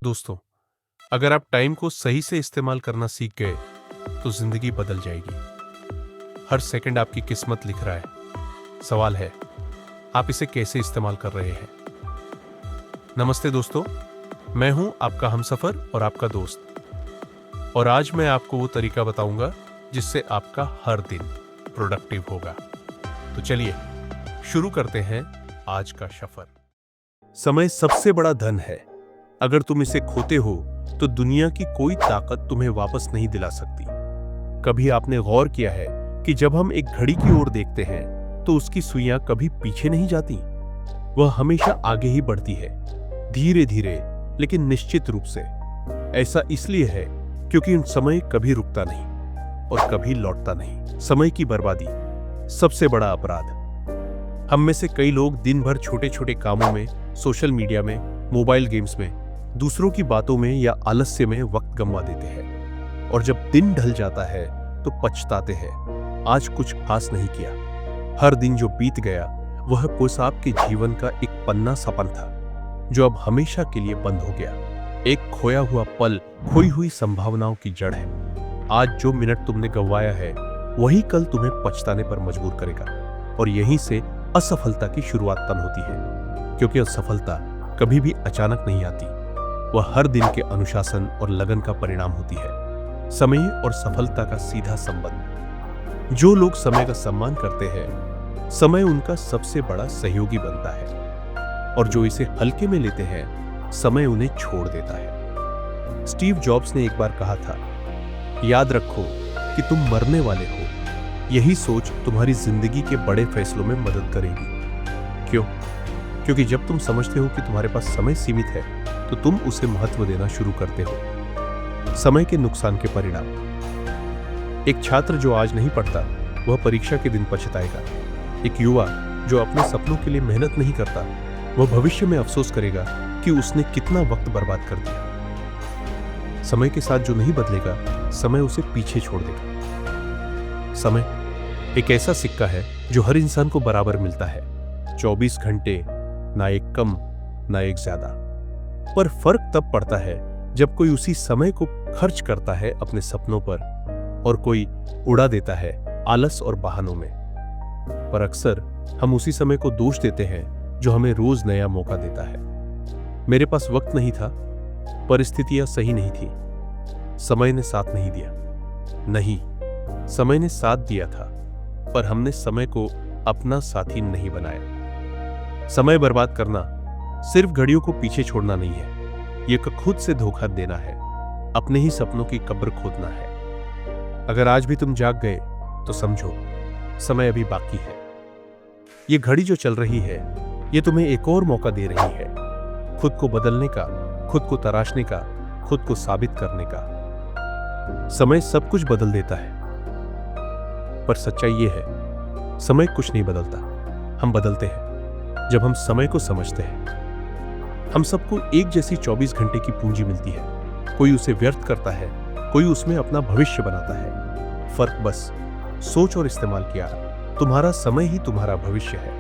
दोस्तों, अगर आप टाइम को सही से इस्तेमाल करना सीख गए तो जिंदगी बदल जाएगी। हर सेकंड आपकी किस्मत लिख रहा है। सवाल है, आप इसे कैसे इस्तेमाल कर रहे हैं। नमस्ते दोस्तों, मैं हूं आपका हमसफर और आपका दोस्त, और आज मैं आपको वो तरीका बताऊंगा जिससे आपका हर दिन प्रोडक्टिव होगा। तो चलिए शुरू करते हैं आज का सफर। समय सबसे बड़ा धन है। अगर तुम इसे खोते हो तो दुनिया की कोई ताकत तुम्हें वापस नहीं दिला सकती। कभी आपने गौर किया है कि जब हम एक घड़ी की ओर देखते हैं तो उसकी सुइयां कभी पीछे नहीं जाती, वह हमेशा आगे ही बढ़ती है, धीरे धीरे लेकिन निश्चित रूप से। ऐसा इसलिए है क्योंकि समय कभी रुकता नहीं और कभी लौटता नहीं। समय की बर्बादी सबसे बड़ा अपराध। हम में से कई लोग दिन भर छोटे छोटे कामों में, सोशल मीडिया में, मोबाइल गेम्स में, दूसरों की बातों में या आलस्य में वक्त गंवा देते हैं, और जब दिन ढल जाता है तो पछताते हैं, आज कुछ खास नहीं किया। हर दिन जो बीत गया वह बस आपके जीवन का एक पन्ना सपन था जो अब हमेशा के लिए बंद हो गया। एक खोया हुआ पल, खोई हुई संभावनाओं की जड़ है। आज जो मिनट तुमने गंवाया है वही कल तुम्हें पछताने पर मजबूर करेगा, और यहीं से असफलता की शुरुआत तन होती है। क्योंकि असफलता कभी भी अचानक नहीं आती, वह हर दिन के अनुशासन और लगन का परिणाम होती है। समय और सफलता का सीधा संबंध। जो लोग समय का सम्मान करते हैं, समय उनका सबसे बड़ा सहयोगी बनता है, और जो इसे हल्के में लेते हैं, समय उन्हें छोड़ देता है। स्टीव जॉब्स ने एक बार कहा था, याद रखो कि तुम मरने वाले हो। यही सोच तुम्हारी जिंदगी के बड़े फैसलों में मदद करेगी। क्यों? क्योंकि जब तुम समझते हो कि तुम्हारे पास समय सीमित है तो तुम उसे महत्व देना शुरू करते हो। समय के नुकसान के परिणाम। एक छात्र जो आज नहीं पढ़ता वह परीक्षा के दिन पछताएगा। एक युवा जो अपने सपनों के लिए मेहनत नहीं करता वह भविष्य में अफसोस करेगा कि उसने कितना वक्त बर्बाद कर दिया। समय के साथ जो नहीं बदलेगा, समय उसे पीछे छोड़ देगा। समय एक ऐसा सिक्का है जो हर इंसान को बराबर मिलता है। 24 घंटे, ना एक कम ना एक ज्यादा। पर फर्क तब पड़ता है जब कोई उसी समय को खर्च करता है अपने सपनों पर, और कोई उड़ा देता है आलस और बहानों में। पर अक्सर हम उसी समय को दोष देते हैं जो हमें रोज नया मौका देता है। मेरे पास वक्त नहीं था, परिस्थितियां सही नहीं थी, समय ने साथ नहीं दिया। नहीं, समय ने साथ दिया था, पर हमने समय को अपना साथी नहीं बनाया। समय बर्बाद करना सिर्फ घड़ियों को पीछे छोड़ना नहीं है, यह खुद से धोखा देना है, अपने ही सपनों की कब्र खोदना है। अगर आज भी तुम जाग गए तो समझो, समय अभी बाकी है। यह घड़ी जो चल रही है, यह तुम्हें एक और मौका दे रही है, खुद को बदलने का, खुद को तराशने का, खुद को साबित करने का। समय सब कुछ बदल देता है, पर सच्चाई यह है, समय कुछ नहीं बदलता, हम बदलते हैं जब हम समय को समझते हैं। हम सबको एक जैसी 24 घंटे की पूंजी मिलती है। कोई उसे व्यर्थ करता है, कोई उसमें अपना भविष्य बनाता है। फर्क बस सोच और इस्तेमाल किया। तुम्हारा समय ही तुम्हारा भविष्य है।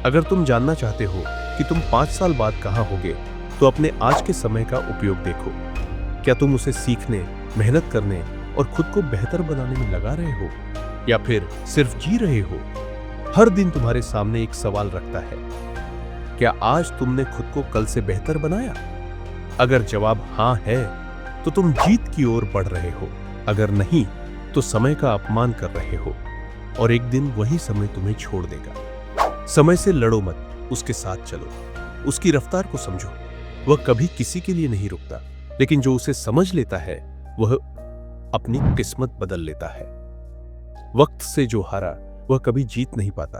अगर तुम जानना चाहते हो कि तुम 5 साल बाद कहां होगे, तो अपने आज के समय का उपयोग देखो। क्या तुम उसे सीखने, मेहनत करने और खुद को बेहतर बनाने में लगा रहे हो, या फिर सिर्फ जी रहे हो? हर दिन तुम्हारे सामने एक सवाल रखता है, क्या आज तुमने खुद को कल से बेहतर बनाया? अगर जवाब हां है तो तुम जीत की ओर बढ़ रहे हो, अगर नहीं तो समय का अपमान कर रहे हो, और एक दिन वही समय तुम्हें छोड़ देगा। समय से लड़ो मत, उसके साथ चलो, उसकी रफ्तार को समझो। वह कभी किसी के लिए नहीं रुकता, लेकिन जो उसे समझ लेता है वह अपनी किस्मत बदल लेता है। वक्त से जो हारा वह कभी जीत नहीं पाता,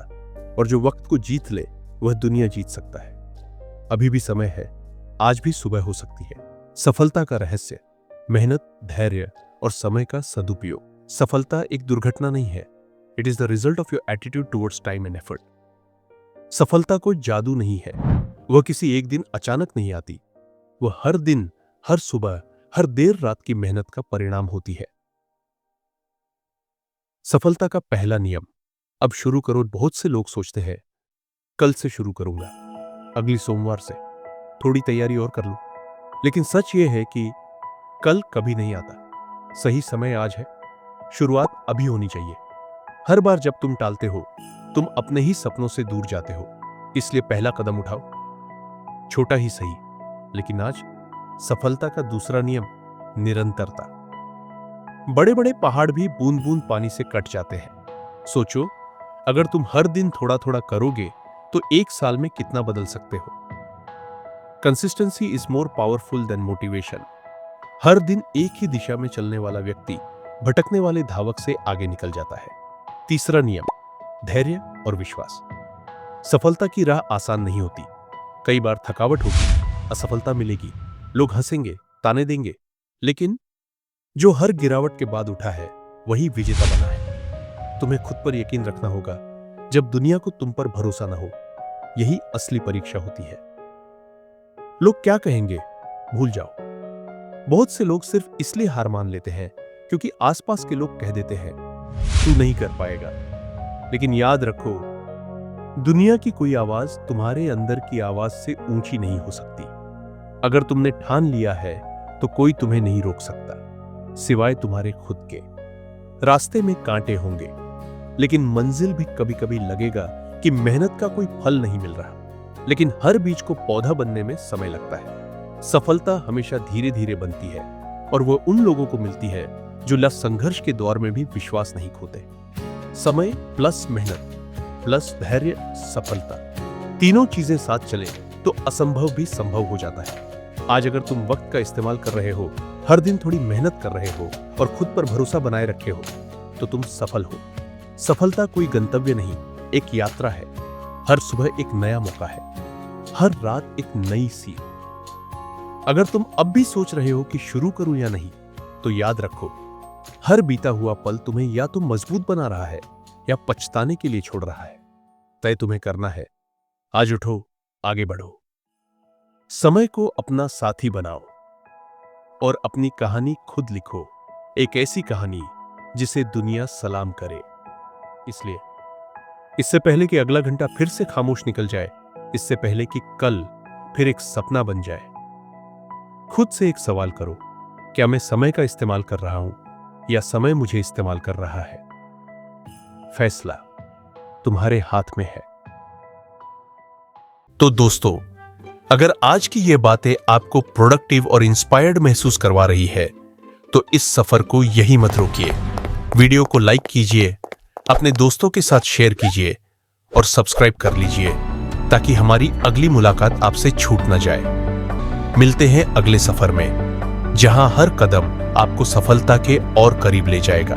और जो वक्त को जीत ले वह दुनिया जीत सकता है। अभी भी समय है, आज भी सुबह हो सकती है। सफलता का रहस्य मेहनत, धैर्य और समय का सदुपयोग। सफलता एक दुर्घटना नहीं है, it is the result of your attitude towards time and effort. सफलता कोई जादू नहीं है, वह किसी एक दिन अचानक नहीं आती, वह हर दिन, हर सुबह, हर देर रात की मेहनत का परिणाम होती है। सफलता का पहला नियम, अब शुरू करो। बहुत से लोग सोचते हैं, कल से शुरू करूंगा, अगली सोमवार से, थोड़ी तैयारी और कर लो। लेकिन सच यह है कि कल कभी नहीं आता। सही समय आज है, शुरुआत अभी होनी चाहिए। हर बार जब तुम टालते हो, तुम अपने ही सपनों से दूर जाते हो। इसलिए पहला कदम उठाओ, छोटा ही सही, लेकिन आज सफलता का दूसरा नियम, निरंतरता। बड़े बड़े पहाड़ भी बूंद बूंद पानी से कट जाते हैं। सोचो, अगर तुम हर दिन थोड़ा थोड़ा करोगे तो एक साल में कितना बदल सकते हो। Consistency is more powerful than motivation. हर दिन एक ही दिशा में चलने वाला व्यक्ति भटकने वाले धावक से आगे निकल जाता है। तीसरा नियम, धैर्य और विश्वास। सफलता की राह आसान नहीं होती। कई बार थकावट होगी, असफलता मिलेगी, लोग हंसेंगे, ताने देंगे, लेकिन जो हर गिरावट के बाद उठा है वही विजेता बना है। तुम्हें खुद पर यकीन रखना होगा जब दुनिया को तुम पर भरोसा ना हो। यही असली परीक्षा होती है। लोग क्या कहेंगे भूल जाओ। बहुत से लोग सिर्फ इसलिए हार मान लेते हैं क्योंकि आसपास के लोग कह देते हैं तू नहीं कर पाएगा। लेकिन याद रखो, दुनिया की कोई आवाज तुम्हारे अंदर की आवाज से ऊंची नहीं हो सकती। अगर तुमने ठान लिया है तो कोई तुम्हें नहीं रोक सकता, सिवाय तुम्हारे खुद के। रास्ते में कांटे होंगे, लेकिन मंजिल भी कभी कभी लगेगा कि मेहनत का कोई फल नहीं मिल रहा, लेकिन हर बीज को पौधा बनने में समय लगता है। सफलता हमेशा धीरे धीरे बनती है और वो उन लोगों को मिलती है जो संघर्ष के दौर में भी विश्वास नहीं खोते। समय प्लस मेहनत प्लस धैर्य, सफलता, तीनों चीजें साथ चले तो असंभव भी संभव हो जाता है। आज अगर तुम वक्त का इस्तेमाल कर रहे हो, हर दिन थोड़ी मेहनत कर रहे हो और खुद पर भरोसा बनाए रखे हो, तो तुम सफल हो। सफलता कोई गंतव्य नहीं, एक यात्रा है। हर सुबह एक नया मौका है, हर रात एक नई सीख। अगर तुम अब भी सोच रहे हो कि शुरू करूं या नहीं, तो याद रखो, हर बीता हुआ पल तुम्हें या तो मजबूत बना रहा है या पछताने के लिए छोड़ रहा है। तय तुम्हें करना है। आज उठो, आगे बढ़ो, समय को अपना साथी बनाओ और अपनी कहानी खुद लिखो। एक ऐसी कहानी जिसे दुनिया सलाम करे। इसलिए इससे पहले कि अगला घंटा फिर से खामोश निकल जाए, इससे पहले कि कल फिर एक सपना बन जाए, खुद से एक सवाल करो, क्या मैं समय का इस्तेमाल कर रहा हूं या समय मुझे इस्तेमाल कर रहा है? फैसला तुम्हारे हाथ में है। तो दोस्तों, अगर आज की ये बातें आपको प्रोडक्टिव और इंस्पायर्ड महसूस करवा रही है, तो इस सफर को यही मत रोकिए। वीडियो को लाइक कीजिए, अपने दोस्तों के साथ शेयर कीजिए और सब्सक्राइब कर लीजिए ताकि हमारी अगली मुलाकात आपसे छूट न जाए। मिलते हैं अगले सफर में, जहां हर कदम आपको सफलता के और करीब ले जाएगा।